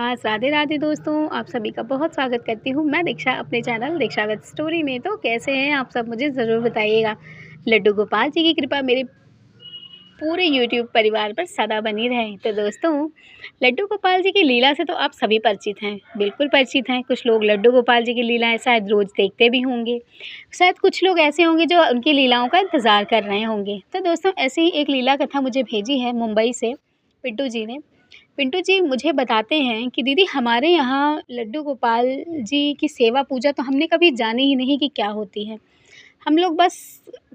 खास राधे राधे दोस्तों, आप सभी का बहुत स्वागत करती हूँ मैं दीक्षा अपने चैनल दीक्षा विद स्टोरी में। तो कैसे हैं आप सब, मुझे ज़रूर बताइएगा। लड्डू गोपाल जी की कृपा मेरे पूरे यूट्यूब परिवार पर सदा बनी रहे। तो दोस्तों, लड्डू गोपाल जी की लीला से तो आप सभी परिचित हैं, बिल्कुल परिचित हैं। कुछ लोग लड्डू गोपाल जी की लीलाएं शायद रोज़ देखते भी होंगे, शायद कुछ लोग ऐसे होंगे जो उनकी लीलाओं का इंतज़ार कर रहे होंगे। तो दोस्तों, ऐसी ही एक लीला कथा मुझे भेजी है मुंबई से पिंटू जी ने। पिंटू जी मुझे बताते हैं कि दीदी, हमारे यहाँ लड्डू गोपाल जी की सेवा पूजा तो हमने कभी जानी ही नहीं कि क्या होती है। हम लोग बस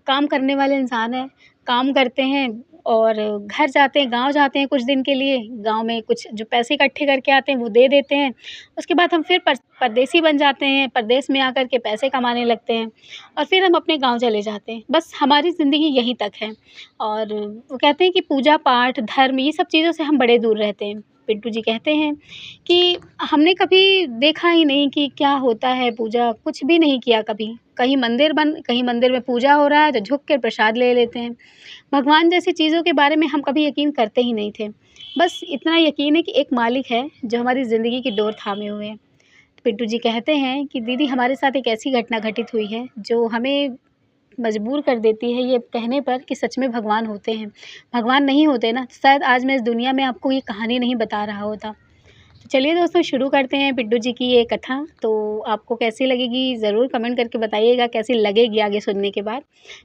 काम करने वाले इंसान हैं, काम करते हैं और घर जाते हैं, गाँव जाते हैं कुछ दिन के लिए, गाँव में कुछ जो पैसे इकट्ठे करके आते हैं वो दे देते हैं। उसके बाद हम फिर परदेसी बन जाते हैं, परदेस में आकर के पैसे कमाने लगते हैं और फिर हम अपने गाँव चले जाते हैं। बस हमारी ज़िंदगी यहीं तक है। और वो कहते हैं कि पूजा पाठ, धर्म, ये सब चीज़ों से हम बड़े दूर रहते हैं। पिंटू जी कहते हैं कि हमने कभी देखा ही नहीं कि क्या होता है पूजा, कुछ भी नहीं किया कभी। कहीं मंदिर में पूजा हो रहा है तो झुक कर प्रसाद ले लेते हैं। भगवान जैसी चीज़ों के बारे में हम कभी यकीन करते ही नहीं थे। बस इतना यकीन है कि एक मालिक है जो हमारी ज़िंदगी की डोर थामे हुए है। पिंटू जी कहते हैं कि दीदी, हमारे साथ एक ऐसी घटना घटित हुई है जो हमें मजबूर कर देती है ये कहने पर कि सच में भगवान होते हैं। भगवान नहीं होते ना, तो शायद आज मैं इस दुनिया में आपको ये कहानी नहीं बता रहा होता। तो चलिए दोस्तों, शुरू करते हैं पिंटू जी की ये कथा। तो आपको कैसी लगेगी ज़रूर कमेंट करके बताइएगा, कैसी लगेगी आगे सुनने के बाद।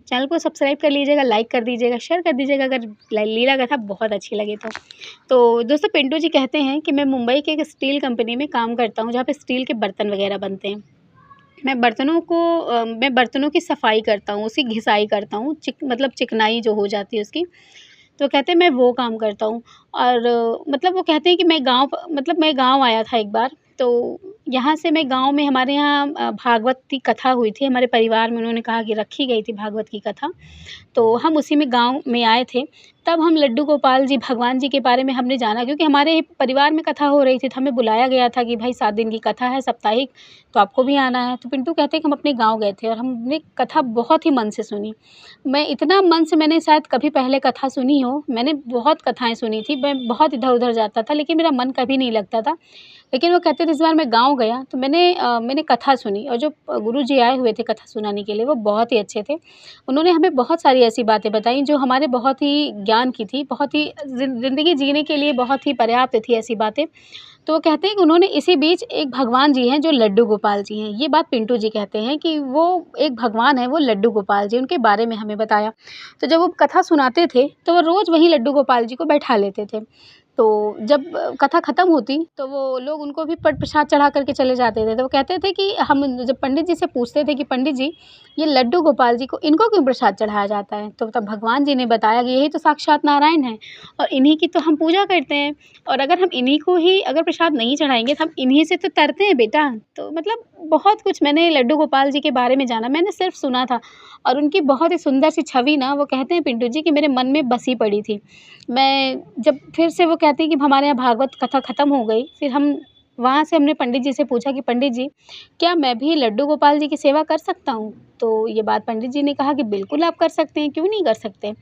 चैनल को सब्सक्राइब कर लीजिएगा, लाइक कर दीजिएगा, शेयर कर दीजिएगा अगर लीला कथा बहुत अच्छी लगे तो। तो दोस्तों, पिंटू जी कहते हैं कि मैं मुंबई के एक स्टील कंपनी में काम करता हूँ, जहाँ पे स्टील के बर्तन वगैरह बनते हैं। मैं बर्तनों की सफाई करता हूँ, उसकी घिसाई करता हूँ, मतलब चिकनाई जो हो जाती है उसकी। तो कहते हैं मैं वो काम करता हूँ। और मतलब वो कहते हैं कि मैं गाँव आया था एक बार। तो यहाँ से मैं गाँव में, हमारे यहाँ भागवत की कथा हुई थी, हमारे परिवार में उन्होंने कहा कि रखी गई थी भागवत की कथा। तो हम उसी में गाँव में आए थे। तब हम लड्डू गोपाल जी, भगवान जी के बारे में हमने जाना, क्योंकि हमारे परिवार में कथा हो रही थी, तो हमें बुलाया गया था कि भाई 7 दिन की कथा है साप्ताहिक, तो आपको भी आना है। तो पिंटू कहते हैं कि हम अपने गाँव गए थे और हमने कथा बहुत ही मन से सुनी। मैं इतना मन से, मैंने शायद कभी पहले कथा सुनी हो, मैंने बहुत कथाएँ सुनी थी, मैं बहुत इधर-उधर जाता था लेकिन मेरा मन कभी नहीं लगता था। लेकिन वो कहते थे इस बार मैं गाँव गया तो मैंने कथा सुनी, और जो गुरुजी आए हुए थे कथा सुनाने के लिए वो बहुत ही अच्छे थे। उन्होंने हमें बहुत सारी ऐसी बातें बताई जो हमारे बहुत ही ज्ञान की थी, बहुत ही ज़िंदगी जीने के लिए बहुत ही पर्याप्त थी ऐसी बातें। तो वो कहते हैं कि उन्होंने इसी बीच एक भगवान जी हैं जो लड्डू गोपाल जी हैं, ये बात पिंटू जी कहते हैं कि वो एक भगवान है, वो लड्डू गोपाल जी, उनके बारे में हमें बताया। तो जब वो कथा सुनाते थे तो वो रोज़ वहीं लड्डू गोपाल जी को बैठा लेते थे। तो जब कथा ख़त्म होती तो वो लोग उनको भी प्रसाद चढ़ा कर के चले जाते थे। तो वो कहते थे कि हम जब पंडित जी से पूछते थे कि पंडित जी, ये लड्डू गोपाल जी को इनको क्यों प्रसाद चढ़ाया जाता है? तो तब भगवान जी ने बताया कि यही तो साक्षात नारायण हैं और इन्हीं की तो हम पूजा करते हैं, और अगर हम इन्हीं को ही अगर प्रसाद नहीं चढ़ाएँगे तो हम इन्हीं से तो तरते हैं बेटा। तो मतलब बहुत कुछ मैंने लड्डू गोपाल जी के बारे में जाना, मैंने सिर्फ़ सुना था। और उनकी बहुत ही सुंदर सी छवि ना, वो कहते हैं पिंटू जी कि मेरे मन में बसी पड़ी थी। मैं जब फिर से, वो कहते हैं कि हमारे यहाँ भागवत कथा ख़त्म हो गई, फिर वहाँ से हमने पंडित जी से पूछा कि पंडित जी, क्या मैं भी लड्डू गोपाल जी की सेवा कर सकता हूँ? तो ये बात पंडित जी ने कहा कि बिल्कुल आप कर सकते हैं, क्यों नहीं कर सकते?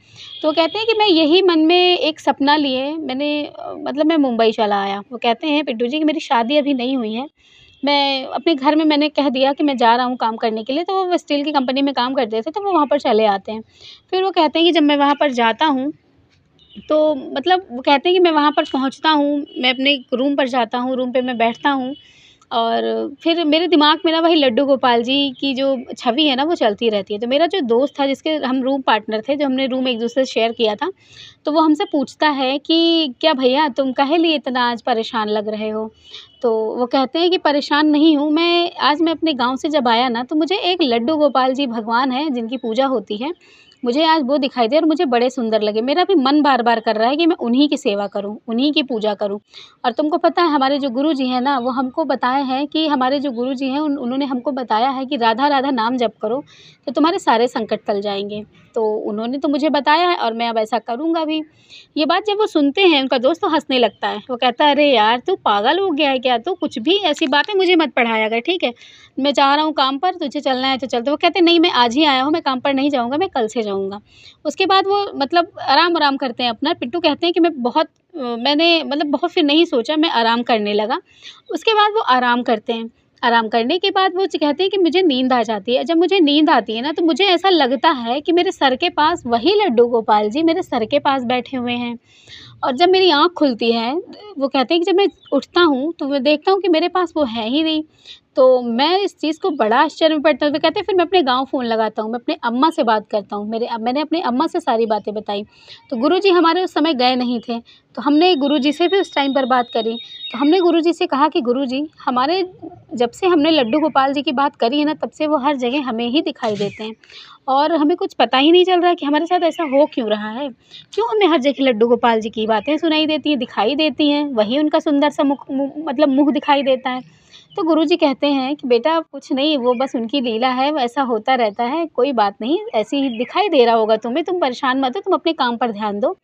तो कहते हैं कि मैं यही मन में एक सपना लिए मतलब मैं मुंबई चला आया। वो कहते हैं पिंटू जी कि मेरी शादी अभी नहीं हुई है। मैं अपने घर में मैंने कह दिया कि मैं जा रहा हूँ काम करने के लिए, तो वो स्टील की कंपनी में काम करते थे, तो वो वहाँ पर चले आते हैं। फिर वो कहते हैं कि जब मैं वहाँ पर जाता हूँ तो मतलब वो कहते हैं कि मैं वहाँ पर पहुँचता हूँ, मैं अपने रूम पर जाता हूँ, रूम पे मैं बैठता हूँ और फिर मेरे दिमाग में ना वही लड्डू गोपाल जी की जो छवि है ना वो चलती रहती है। तो मेरा जो दोस्त था, जिसके हम रूम पार्टनर थे, जो हमने रूम एक-दूसरे से शेयर किया था, तो वो हमसे पूछता है कि क्या भैया, तुम काहे लिए इतना आज परेशान लग रहे हो? तो वो कहते हैं कि परेशान नहीं हूँ, मैं अपने गाँव से जब आया ना, तो मुझे एक लड्डू गोपाल जी भगवान हैं जिनकी पूजा होती है, मुझे आज वो दिखाई दिए और मुझे बड़े सुंदर लगे। मेरा भी मन बार-बार कर रहा है कि मैं उन्हीं की सेवा करूँ, उन्हीं की पूजा करूँ। और तुमको पता है, हमारे जो गुरुजी हैं ना, वो हमको बताए हैं कि हमारे जो गुरुजी हैं उन्होंने हमको बताया है कि राधा, राधा नाम जप करो, तो तुम्हारे सारे संकट टल जाएँगे। तो उन्होंने तो मुझे बताया है और मैं अब ऐसा करूँगा भी। ये बात जब वो सुनते हैं, उनका दोस्त तो हँसने लगता है। वो कहता है, "अरे यार! तू पागल हो गया है क्या? तू कुछ भी ऐसी बातें मुझे मत पढ़ाया कर, ठीक है? मैं जा रहा हूँ काम पर, तुझे चलना है तो चल।" तो वो कहते हैं, "नहीं, मैं आज ही आया हूँ, मैं काम पर नहीं जाऊँगा, मैं कल से जाऊँगा।" उसके बाद वो मतलब आराम-आराम करते हैं अपना। पिंटू कहते हैं कि मैं बहुत मैंने मतलब बहुत फिर नहीं सोचा, मैं आराम करने लगा। उसके बाद वो आराम करते हैं। आराम करने के बाद वो कहते हैं कि मुझे नींद आ जाती है। जब मुझे नींद आती है ना, तो मुझे ऐसा लगता है कि मेरे सर के पास वही लड्डू गोपाल जी मेरे सर के पास बैठे हुए हैं। और जब मेरी आँख खुलती है, वो कहते हैं कि जब मैं उठता हूँ, तो मैं देखता हूँ कि मेरे पास वो है ही नहीं। तो मैं इस चीज़ को बड़ा आश्चर्य में पड़ता हूँ। तो कहते हैं फिर मैं अपने गाँव फ़ोन लगाता हूँ, मैं अपने अम्मा से बात करता हूँ। मैंने अपनी अम्मा से सारी बातें बताई। तो गुरुजी हमारे उस समय गए नहीं थे, तो हमने गुरुजी से भी उस टाइम पर बात करी। तो हमने गुरुजी से कहा कि गुरुजी, हमारे जब से हमने लड्डू गोपाल जी की बात करी है ना, तब से वो हर जगह हमें ही दिखाई देते हैं। और हमें कुछ पता ही नहीं चल रहा है कि हमारे साथ ऐसा हो क्यों रहा है? क्यों हमें हर जगह लड्डू गोपाल जी की बातें सुनाई देती हैं, दिखाई देती हैं, वही उनका सुंदर सा मतलब मुँह दिखाई देता है। तो गुरुजी कहते हैं कि बेटा कुछ नहीं, वो बस उनकी लीला है, वैसा होता रहता है, कोई बात नहीं, ऐसे ही दिखाई दे रहा होगा तुम्हें, तुम परेशान मत हो, तुम अपने काम पर ध्यान दो।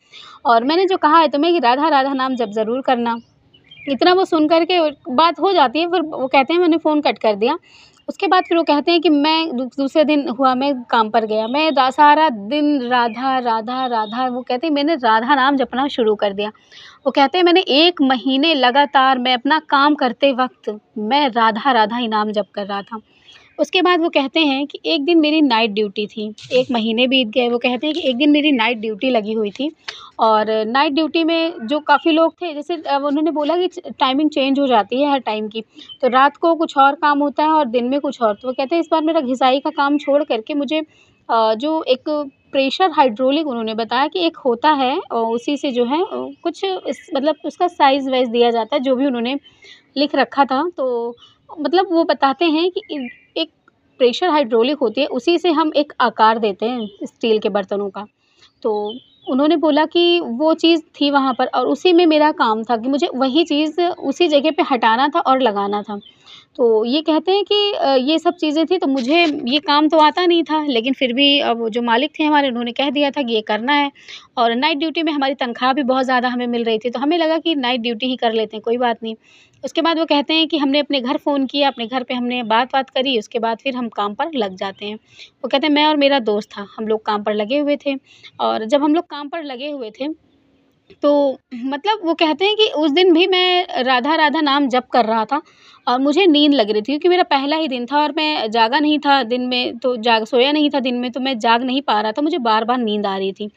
और मैंने जो कहा है तुम्हें कि राधा, राधा नाम जप ज़रूर करना। इतना वो सुन कर के बात हो जाती है, फिर वो कहते हैं मैंने फ़ोन कट कर दिया। उसके बाद फिर वो कहते हैं कि मैं दूसरे दिन हुआ, मैं काम पर गया। मैं सारा दिन राधा, राधा, राधा, वो कहते हैं मैंने राधा नाम जपना शुरू कर दिया। वो कहते हैं मैंने 1 महीने लगातार मैं अपना काम करते वक़्त मैं राधा, राधा ही नाम जप कर रहा था। उसके बाद वो कहते हैं कि एक दिन मेरी नाइट ड्यूटी थी, 1 महीने बीत गए। वो कहते हैं कि एक दिन मेरी नाइट ड्यूटी लगी हुई थी और नाइट ड्यूटी में जो काफ़ी लोग थे, जैसे उन्होंने बोला कि टाइमिंग चेंज हो जाती है हर टाइम की, तो रात को कुछ और काम होता है और दिन में कुछ और। तो वो कहते हैं इस बार मेरा घिसाई का काम छोड़ कर के मुझे जो एक प्रेशर हाइड्रोलिक उन्होंने बताया कि एक होता है, उसी से जो है कुछ इस मतलब उसका साइज़ वाइज़ दिया जाता है, जो भी उन्होंने लिख रखा था। तो मतलब वो बताते हैं कि एक प्रेशर हाइड्रोलिक होती है, उसी से हम एक आकार देते हैं स्टील के बर्तनों का। तो उन्होंने बोला कि वो चीज़ थी वहाँ पर और उसी में मेरा काम था कि मुझे वही चीज़ उसी जगह पे हटाना था और लगाना था। तो ये कहते हैं कि ये सब चीज़ें थी, तो मुझे ये काम तो आता नहीं था, लेकिन फिर भी अब जो मालिक थे हमारे, उन्होंने कह दिया था कि ये करना है। और नाइट ड्यूटी में हमारी तनख्वाह भी बहुत ज़्यादा हमें मिल रही थी, तो हमें लगा कि नाइट ड्यूटी ही कर लेते हैं, कोई बात नहीं। उसके बाद वो कहते हैं कि हमने अपने घर फ़ोन किया, अपने घर पे हमने बात-वात करी, उसके बाद फिर हम काम पर लग जाते हैं। वो कहते हैं मैं और मेरा दोस्त था, हम लोग काम पर लगे हुए थे और जब हम लोग काम पर लगे हुए थे, तो मतलब वो कहते हैं कि उस दिन भी मैं राधा, राधा नाम जप कर रहा था और मुझे नींद लग रही थी क्योंकि मेरा पहला ही दिन था और मैं जागा नहीं था दिन में, तो सोया नहीं था दिन में, तो मैं जाग नहीं पा रहा था, मुझे बार-बार नींद आ रही थी।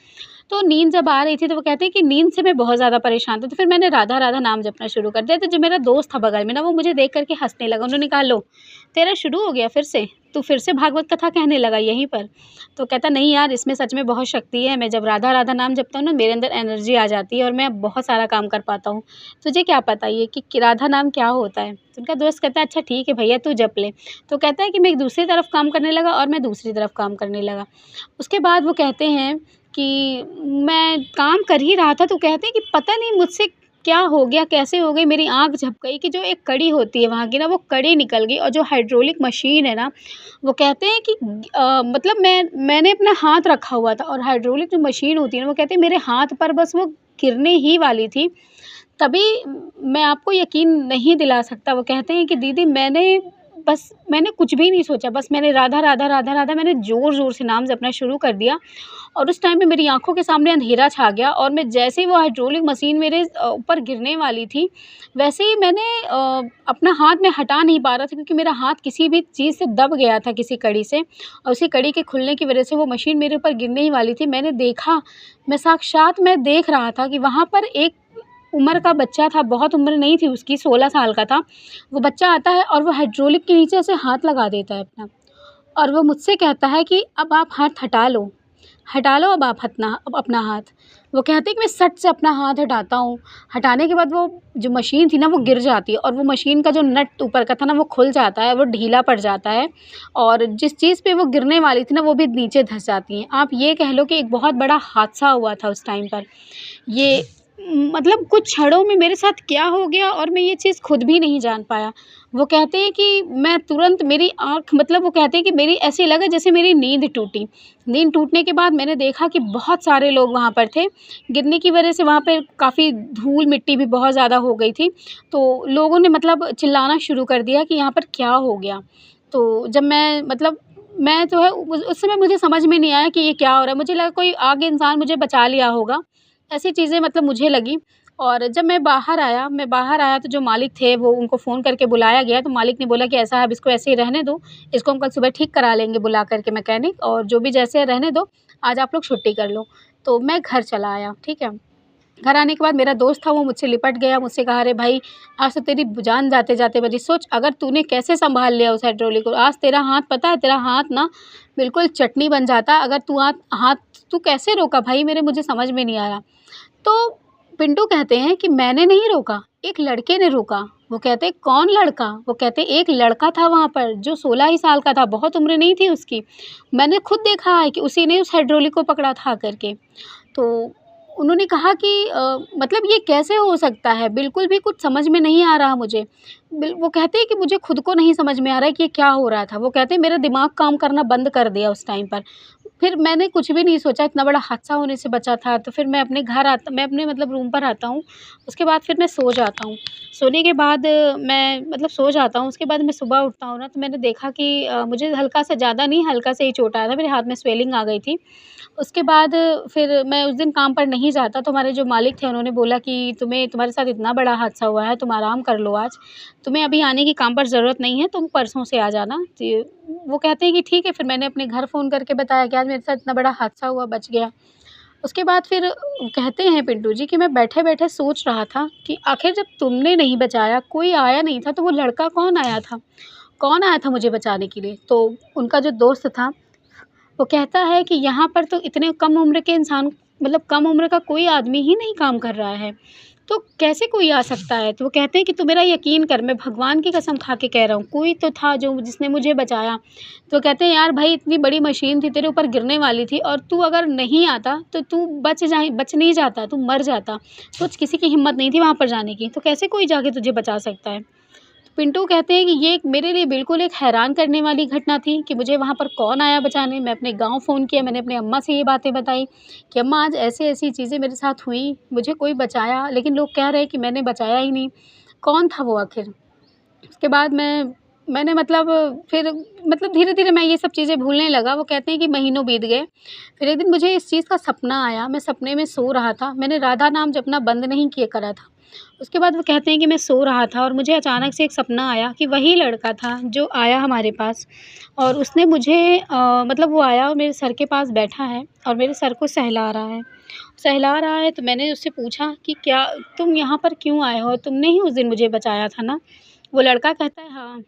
तो नींद जब आ रही थी, तो वो कहते हैं कि नींद से मैं बहुत ज़्यादा परेशान था, तो फिर मैंने राधा, राधा नाम जपना शुरू कर दिया। तो जो मेरा दोस्त था बगल में ना, वो मुझे देख कर के हँसने लगा। उन्होंने कहा, "लो, तेरा शुरू हो गया फिर से? तू फिर से भागवत कथा कहने लगा यहीं पर?" तो कहता, "नहीं यार, इसमें सच में बहुत शक्ति है। मैं जब राधा, राधा नाम जपता हूँ ना, मेरे अंदर एनर्जी आ जाती है और मैं बहुत सारा काम कर पाता हूँ। तुझे क्या पता ये कि राधा नाम क्या होता है?" तो उनका दोस्त कहता है, "अच्छा ठीक है भैया, तू जप ले।" तो कहता है कि मैं एक दूसरी तरफ काम करने लगा और मैं दूसरी तरफ काम करने लगा। उसके बाद वो कहते हैं कि मैं काम कर ही रहा था, तो कहते हैं कि पता नहीं मुझसे क्या हो गया, कैसे हो गई, मेरी आँख झप गई कि जो एक कड़ी होती है वहाँ की ना, वो कड़ी निकल गई और जो हाइड्रोलिक मशीन है ना, वो कहते हैं कि मतलब मैंने अपना हाथ रखा हुआ था और हाइड्रोलिक जो मशीन होती है ना, वो कहते हैं मेरे हाथ पर बस वो गिरने ही वाली थी। तभी मैं आपको यकीन नहीं दिला सकता, वो कहते हैं कि दीदी मैंने कुछ भी नहीं सोचा, बस मैंने राधा, राधा, राधा, राधा मैंने ज़ोर-ज़ोर से नाम जपना शुरू कर दिया और उस टाइम पे मेरी आँखों के सामने अंधेरा छा गया और मैं जैसे ही वो हाइड्रोलिक मशीन मेरे ऊपर गिरने वाली थी, वैसे ही मैंने अपना हाथ मैं हटा नहीं पा रहा था क्योंकि मेरा हाथ किसी भी चीज़ से दब गया था किसी कड़ी से और उसी कड़ी के खुलने की वजह से वो मशीन मेरे ऊपर गिरने ही वाली थी। मैंने देखा, साक्षात मैं देख रहा था कि वहाँ पर एक उम्र का बच्चा था, बहुत उम्र नहीं थी उसकी, 16 साल का था। वो बच्चा आता है और वो हाइड्रोलिक के नीचे ऐसे हाथ लगा देता है अपना और वो मुझसे कहता है कि अब आप हाथ हटा लो अब आप अब अपना हाथ। वो कहते हैं कि मैं सट से अपना हाथ हटाता हूँ, हटाने के बाद वो जो मशीन थी ना, वो गिर जाती है और वो मशीन का जो नट ऊपर का था ना, वो खुल जाता है, वो ढीला पड़ जाता है और जिस चीज़ पे वो गिरने वाली थी ना, वो भी नीचे धँस जाती हैं। आप ये कह लो कि एक बहुत बड़ा हादसा हुआ था उस टाइम पर। ये मतलब कुछ क्षणों में मेरे साथ क्या हो गया और मैं ये चीज़ खुद भी नहीं जान पाया। वो कहते हैं कि मैं तुरंत मेरी आँख मतलब वो कहते हैं कि मेरी ऐसे लगा जैसे मेरी नींद टूटी। नींद टूटने के बाद मैंने देखा कि बहुत सारे लोग वहाँ पर थे। गिरने की वजह से वहाँ पे काफ़ी धूल-मिट्टी भी बहुत ज़्यादा हो गई थी। तो लोगों ने मतलब चिल्लाना शुरू कर दिया कि यहाँ पर क्या हो गया? तो जब मैं मतलब मैं जो है उस समय मुझे समझ में नहीं आया कि ये क्या हो रहा है। मुझे लगा कोई आगे इंसान मुझे बचा लिया होगा। ऐसी चीज़ें मतलब मुझे लगी और जब मैं बाहर आया तो जो मालिक थे वो उनको फ़ोन करके बुलाया गया, तो मालिक ने बोला कि ऐसा है अब इसको ऐसे ही रहने दो, इसको हम कल सुबह ठीक करा लेंगे बुला कर के मैकेनिक, और जो भी जैसे है रहने दो, आज आप लोग छुट्टी कर लो। तो मैं घर चला आया, ठीक है। घर आने के बाद मेरा दोस्त था वो मुझसे लिपट गया, मुझसे कहा, अरे भाई आज तो तेरी जान जाते-जाते बची। सोच अगर तूने कैसे सँभाल लिया उस हाइड्रोलिक को, आज तेरा हाथ पता है तेरा हाथ ना बिल्कुल चटनी बन जाता अगर तू हाथ हाथ तू कैसे रोका भाई मेरे, मुझे समझ में नहीं आ रहा। तो पिंटू कहते हैं कि मैंने नहीं रोका, एक लड़के ने रोका। वो कहते हैं कौन लड़का? वो कहते हैं एक लड़का था वहाँ पर जो 16 ही साल का था, बहुत उम्र नहीं थी उसकी। मैंने खुद देखा है कि उसी ने उस हाइड्रोलिक को पकड़ा था आकर के। तो उन्होंने कहा कि मतलब ये कैसे हो सकता है? बिल्कुल भी कुछ समझ में नहीं आ रहा मुझे। वो कहते हैं कि मुझे खुद को नहीं समझ में आ रहा है कि ये क्या हो रहा था। वो कहते हैं मेरा दिमाग काम करना बंद कर दिया उस टाइम पर। फिर मैंने कुछ भी नहीं सोचा, इतना बड़ा हादसा होने से बचा था, तो फिर मैं अपने मतलब रूम पर आता हूँ। उसके बाद फिर मैं सो जाता हूँ। सोने के बाद मैं मतलब सो जाता हूँ, उसके बाद मैं सुबह उठता हूँ ना, तो मैंने देखा कि मुझे हल्का सा, ज़्यादा नहीं, हल्का सा ही चोट आया था, मेरे हाथ में स्वेलिंग आ गई थी। उसके बाद फिर मैं उस दिन काम पर नहीं जाता, तो हमारे जो मालिक थे उन्होंने बोला कि तुम्हारे साथ इतना बड़ा हादसा हुआ है, तुम आराम कर लो आज, तुम्हें अभी आने की काम पर ज़रूरत नहीं है, तुम परसों से आ जाना। तो वो कहते हैं कि ठीक है, फिर मैंने अपने घर फ़ोन करके बताया कि आज मेरे साथ इतना बड़ा हादसा हुआ, बच गया। उसके बाद फिर कहते हैं पिंटू जी कि मैं बैठे-बैठे सोच रहा था कि आखिर जब तुमने नहीं बचाया, कोई आया नहीं था, तो वो लड़का कौन आया था? कौन आया था मुझे बचाने के लिए? तो उनका जो दोस्त था वो कहता है कि यहाँ पर तो इतने कम उम्र के इंसान, मतलब कम उम्र का कोई आदमी ही नहीं काम कर रहा है, तो कैसे कोई आ सकता है? तो वो कहते हैं कि तू मेरा यकीन कर, मैं भगवान की कसम खा के कह रहा हूँ, कोई तो था जो जिसने मुझे बचाया। तो कहते हैं यार भाई इतनी बड़ी मशीन थी, तेरे ऊपर गिरने वाली थी, और तू अगर नहीं आता तो तू बच नहीं जाता, तू मर जाता। सोच किसी की हिम्मत नहीं थी वहाँ पर जाने की, तो कैसे कोई जाके तुझे बचा सकता है? पिंटू कहते हैं कि ये एक मेरे लिए बिल्कुल एक हैरान करने वाली घटना थी कि मुझे वहाँ पर कौन आया बचाने। मैं अपने गाँव फ़ोन किया, मैंने अपनी अम्मा से ये बातें बताई कि अम्मा आज ऐसी-ऐसी चीज़ें मेरे साथ हुई, मुझे कोई बचाया, लेकिन लोग कह रहे हैं कि मैंने बचाया ही नहीं। कौन था वो आखिर? उसके बाद मैंने मतलब फिर मतलब धीरे-धीरे मैं ये सब चीज़ें भूलने लगा। वो कहते हैं कि महीनों बीत गए। फिर एक दिन मुझे इस चीज़ का सपना आया, मैं सपने में सो रहा था। मैंने राधा नाम जपना बंद नहीं किए करा था। उसके बाद वो कहते हैं कि मैं सो रहा था और मुझे अचानक से एक सपना आया कि वही लड़का था जो आया हमारे पास, और उसने मुझे मतलब वो आया और मेरे सर के पास बैठा है और मेरे सर को सहला रहा है। सहला रहा है तो मैंने उससे पूछा कि क्या तुम यहाँ पर क्यों आए हो? तुमने ही उस दिन मुझे बचाया था ना? वो लड़का कहता है हाँ,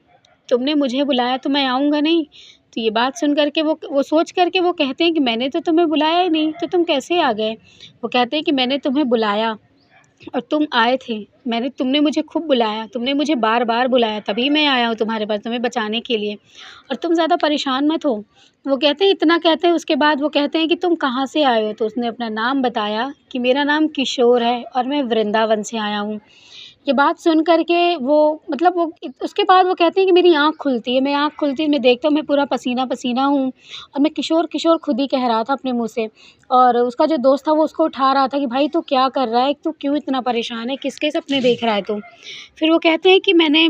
तुमने मुझे बुलाया तो मैं आऊँगा नहीं। तो ये बात सुन कर के वो सोच कर के वो कहते हैं कि मैंने तो तुम्हें बुलाया ही नहीं, तो तुम कैसे आ गए? वो कहते हैं कि मैंने तुम्हें बुलाया और तुम आए थे। तुमने मुझे खूब बुलाया, तुमने मुझे बार-बार बुलाया, तभी मैं आया हूँ तुम्हारे पास तुम्हें बचाने के लिए, और तुम ज़्यादा परेशान मत हो। वो कहते हैं इतना कहते हैं, उसके बाद वो कहते हैं कि तुम कहाँ से आए हो? तो उसने अपना नाम बताया कि मेरा नाम किशोर है और मैं वृंदावन से आया हूँ। ये बात सुन कर के वो मतलब वो उसके बाद वो कहते हैं कि मेरी आँख खुलती है, मैं देखता हूँ मैं पूरा पसीना-पसीना हूँ, और मैं किशोर, किशोर खुद ही कह रहा था अपने मुँह से। और उसका जो दोस्त था वो उसको उठा रहा था कि भाई तू क्या कर रहा है? तू क्यों इतना परेशान है? किसके सपने देख रहा है तू? फिर वो कहते हैं कि मैंने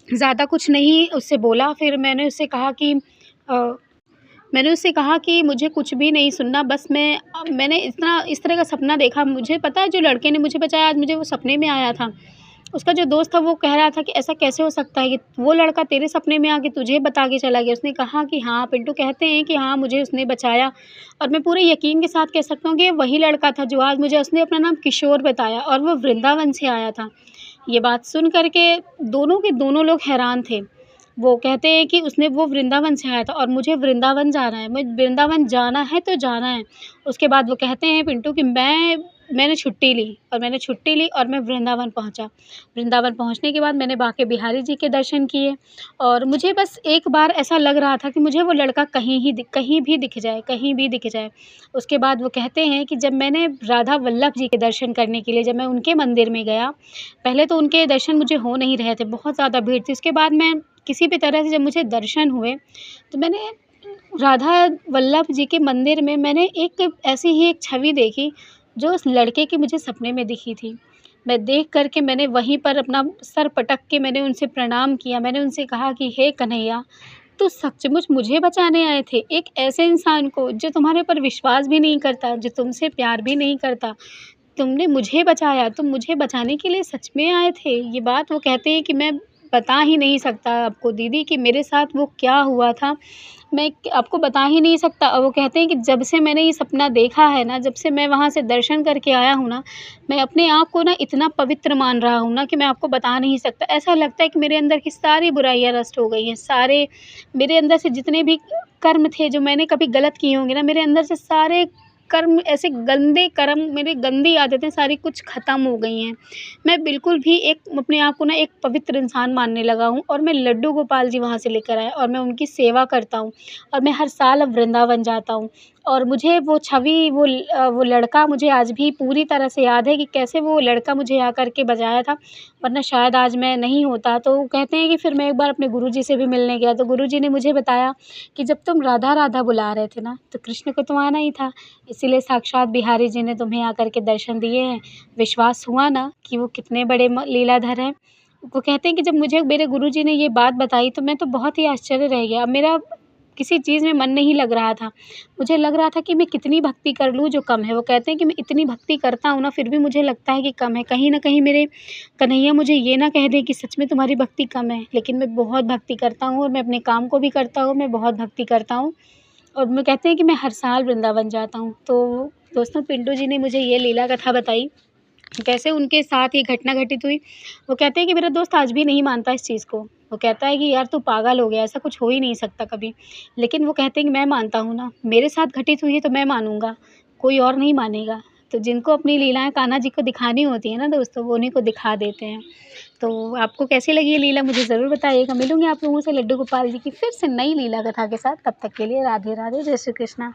ज़्यादा कुछ नहीं उससे बोला, फिर अ, मैंने उससे कहा कि मुझे कुछ भी नहीं सुनना, बस मैंने इस तरह का सपना देखा, मुझे पता है जो लड़के ने मुझे बचाया आज मुझे वो सपने में आया था। उसका जो दोस्त था वो कह रहा था कि ऐसा कैसे हो सकता है कि वो लड़का तेरे सपने में आके तुझे बता के चला गया? उसने कहा कि हाँ, पिंटू कहते हैं कि हाँ, मुझे उसने बचाया, और मैं पूरे यकीन के साथ कह सकता हूँ कि ये वही लड़का था जो आज मुझे उसने अपना नाम किशोर बताया और वो वृंदावन से आया था। ये बात सुन कर के दोनों के दोनों लोग हैरान थे। वो कहते हैं कि वो वृंदावन से आया था और मुझे वृंदावन जाना है, मुझे वृंदावन जाना है तो जाना है। उसके बाद वो कहते हैं पिंटू कि मैंने छुट्टी ली और मैं वृंदावन पहुँचा। वृंदावन पहुँचने के बाद मैंने बांके बिहारी जी के दर्शन किए, और मुझे बस एक बार ऐसा लग रहा था कि मुझे वो लड़का कहीं भी दिख जाए, कहीं भी दिख जाए। उसके बाद वो कहते हैं कि जब मैंने राधा वल्लभ जी के दर्शन करने के लिए जब मैं उनके मंदिर में गया, पहले तो उनके दर्शन मुझे हो नहीं रहे थे, बहुत ज़्यादा भीड़ थी। उसके बाद मैं किसी भी तरह से जब मुझे दर्शन हुए, तो मैंने राधा वल्लभ जी के मंदिर में मैंने एक ऐसी ही एक छवि देखी, जो उस लड़के की मुझे सपने में दिखी थी। मैं देख कर के मैंने वहीं पर अपना सर पटक के मैंने उनसे प्रणाम किया। मैंने उनसे कहा कि हे कन्हैया, तू सचमुच मुझे बचाने आए थे? एक ऐसे इंसान को जो तुम्हारे ऊपर विश्वास भी नहीं करता, जो तुमसे प्यार भी नहीं करता, तुमने मुझे बचाया, तुम मुझे बचाने के लिए सच में आए थे। ये बात वो कहते हैं कि मैं बता ही नहीं सकता आपको दीदी कि मेरे साथ वो क्या हुआ था, मैं आपको बता ही नहीं सकता। और वो कहते हैं कि जब से मैंने ये सपना देखा है ना, जब से मैं वहाँ से दर्शन करके आया हूँ ना, मैं अपने आप को ना इतना पवित्र मान रहा हूँ ना कि मैं आपको बता नहीं सकता। ऐसा लगता है कि मेरे अंदर की सारी बुराइयाँ नष्ट हो गई हैं, सारे मेरे अंदर से जितने भी कर्म थे जो मैंने कभी गलत किए होंगे ना, मेरे अंदर से सारे कर्म ऐसे गंदे कर्म, मेरी गंदी आदतें सारी कुछ ख़त्म हो गई हैं। मैं बिल्कुल भी एक अपने आप को ना एक पवित्र इंसान मानने लगा हूँ और मैं लड्डू गोपाल जी वहाँ से लेकर आए और मैं उनकी सेवा करता हूँ और मैं हर साल अब वृंदावन जाता हूँ। और मुझे वो छवि वो लड़का मुझे आज भी पूरी तरह से याद है कि कैसे वो लड़का मुझे आकर के बचाया था, वरना शायद आज मैं नहीं होता। तो कहते हैं कि फिर मैं एक बार अपने गुरुजी से भी मिलने गया, तो गुरुजी ने मुझे बताया कि जब तुम राधा राधा बुला रहे थे ना, तो कृष्ण को तो आना ही था, इसीलिए साक्षात बिहारी जी ने तुम्हें आकर के दर्शन दिए हैं। विश्वास हुआ ना कि वो कितने बड़े लीलाधर हैं। वो कहते हैं कि जब मुझे मेरे गुरुजी ने ये बात बताई तो मैं तो बहुत ही आश्चर्य रह गया। मेरा किसी चीज़ में मन नहीं लग रहा था। मुझे लग रहा था कि मैं कितनी भक्ति कर लूँ जो कम है। वो कहते हैं कि मैं इतनी भक्ति करता हूँ ना, फिर भी मुझे लगता है कि कम है। कहीं न कहीं मेरे कन्हैया मुझे ये ना कह दें कि सच में तुम्हारी भक्ति कम है, लेकिन मैं बहुत भक्ति करता हूँ और मैं अपने काम को भी करता हूँ, मैं बहुत भक्ति करता हूँ। और मैं कहते हैं कि मैं हर साल वृंदावन जाता हूँ। तो दोस्तों, पिंटू जी ने मुझे ये लीला कथा बताई, कैसे उनके साथ ये घटना घटित हुई। वो कहते हैं कि मेरा दोस्त आज भी नहीं मानता इस चीज़ को। वो कहता है कि यार तू पागल हो गया, ऐसा कुछ हो ही नहीं सकता कभी। लेकिन वो कहते हैं कि मैं मानता हूँ ना, मेरे साथ घटित हुई है तो मैं मानूँगा, कोई और नहीं मानेगा। तो जिनको अपनी लीलाएँ कान्हा जी को दिखानी होती है ना दोस्तों, वो उन्हीं को दिखा देते हैं। तो आपको कैसी लगी ये लीला मुझे ज़रूर बताइएगा। मिलूँगी आप लोगों से लड्डू गोपाल जी की फिर से नई लीला कथा के साथ। तब तक के लिए राधे राधे, जय श्री कृष्णा।